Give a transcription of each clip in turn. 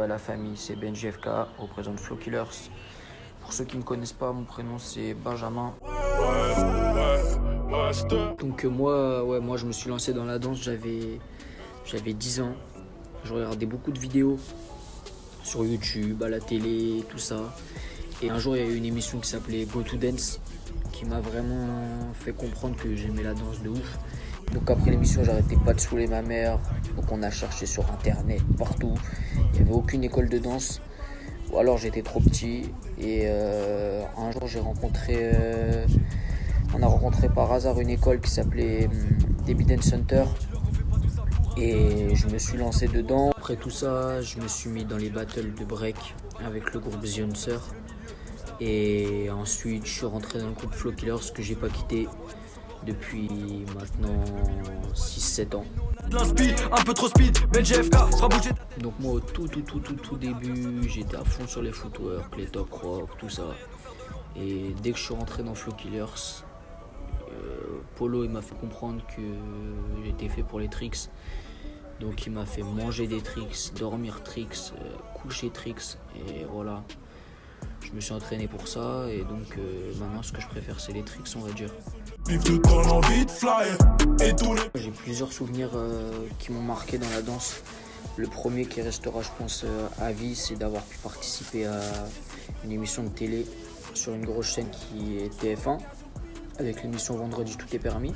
Ouais, la famille, c'est Benji FK, représente Flow Killers. Pour ceux qui ne me connaissent pas, mon prénom c'est Benjamin. Donc moi je me suis lancé dans la danse, j'avais 10 ans. Je regardais beaucoup de vidéos sur YouTube, à la télé, tout ça. Et un jour il y a eu une émission qui s'appelait Go to Dance qui m'a vraiment fait comprendre que j'aimais la danse de ouf. Donc après l'émission, j'arrêtais pas de saouler ma mère. Donc on a cherché sur internet, partout. Il n'y avait aucune école de danse. Ou alors j'étais trop petit. Et un jour on a rencontré par hasard une école qui s'appelait Debbie Dance Center. Et je me suis lancé dedans. Après tout ça, je me suis mis dans les battles de break avec le groupe The Answer. Et ensuite, je suis rentré dans le groupe Flow Killers que j'ai pas quitté depuis maintenant 6-7 ans. Un peu trop speed, donc moi au tout début, j'étais à fond sur les footwork, les top rock, tout ça. Et dès que je suis rentré dans Flow Killers, Polo il m'a fait comprendre que j'étais fait pour les tricks. Donc il m'a fait manger des tricks, dormir tricks, coucher tricks, et voilà. Je me suis entraîné pour ça, et donc maintenant ce que je préfère c'est les tricks, on va dire. J'ai plusieurs souvenirs qui m'ont marqué dans la danse. Le premier qui restera je pense à vie, c'est d'avoir pu participer à une émission de télé sur une grosse chaîne qui est TF1 avec l'émission Vendredi tout est permis.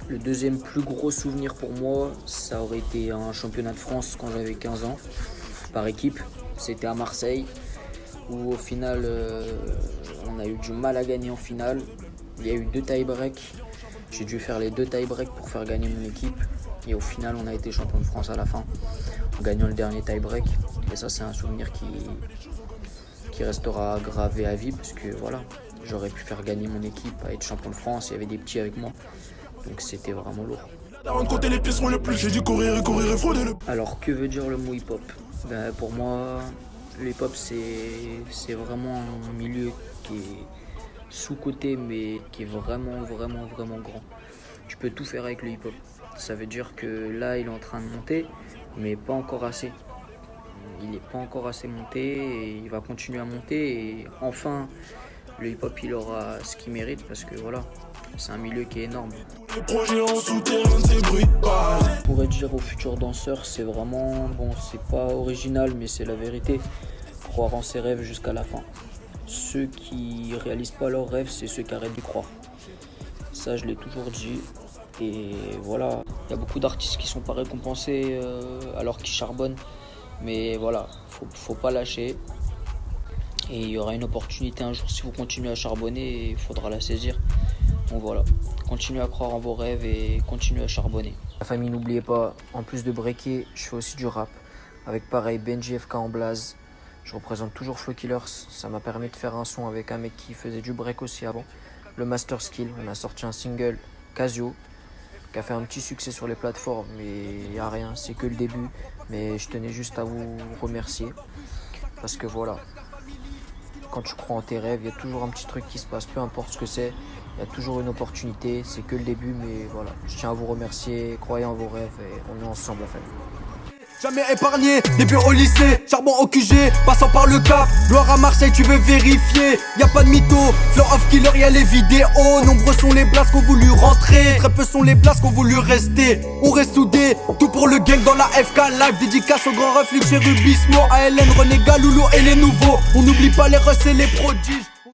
Le deuxième plus gros souvenir pour moi, ça aurait été un championnat de France quand j'avais 15 ans par équipe. C'était à Marseille où au final on a eu du mal à gagner en finale. Il y a eu 2 tie-breaks. J'ai dû faire les 2 tie-breaks pour faire gagner mon équipe. Et au final, on a été champion de France à la fin, en gagnant le dernier tie-break. Et ça, c'est un souvenir qui restera gravé à vie, parce que voilà, j'aurais pu faire gagner mon équipe à être champion de France. Il y avait des petits avec moi, donc c'était vraiment lourd. Alors, que veut dire le mot hip-hop? Pour moi, le hip-hop, c'est vraiment un milieu qui est sous-côté, mais qui est vraiment grand. Tu peux tout faire avec le hip-hop. Ça veut dire que là, il est en train de monter, mais pas encore assez. Il n'est pas encore assez monté et il va continuer à monter. Et enfin, le hip-hop, il aura ce qu'il mérite parce que voilà, c'est un milieu qui est énorme. Je pourrais dire aux futurs danseurs, c'est vraiment, bon, c'est pas original, mais c'est la vérité. Croire en ses rêves jusqu'à la fin. Ceux qui réalisent pas leurs rêves, c'est ceux qui arrêtent d'y croire. Ça, je l'ai toujours dit. Et voilà, il y a beaucoup d'artistes qui sont pas récompensés alors qu'ils charbonnent. Mais voilà, faut pas lâcher. Et il y aura une opportunité un jour si vous continuez à charbonner, il faudra la saisir. Donc voilà, continuez à croire en vos rêves et continuez à charbonner. La famille, n'oubliez pas, en plus de breaker, je fais aussi du rap. Avec pareil, Benji FK en blaze. Je représente toujours Flow Killers. Ça m'a permis de faire un son avec un mec qui faisait du break aussi avant. Le Master Skill, on a sorti un single, Casio, qui a fait un petit succès sur les plateformes, mais il n'y a rien, c'est que le début. Mais je tenais juste à vous remercier, parce que voilà, quand tu crois en tes rêves, il y a toujours un petit truc qui se passe, peu importe ce que c'est, il y a toujours une opportunité, c'est que le début, mais voilà, je tiens à vous remercier, croyez en vos rêves et on est ensemble la famille. Jamais épargné, début au lycée, charbon au QG, passant par le Cap, gloire à Marseille, tu veux vérifier, y a pas de mytho, flow of killer, y'a les vidéos, nombreux sont les places qu'on voulu rentrer, très peu sont les places qu'on voulu rester, on reste soudés, tout pour le gang dans la FK live, dédicace au grand reflux, Chérubismo, ALN, René Galoulou et les nouveaux, on n'oublie pas les russes et les prodiges.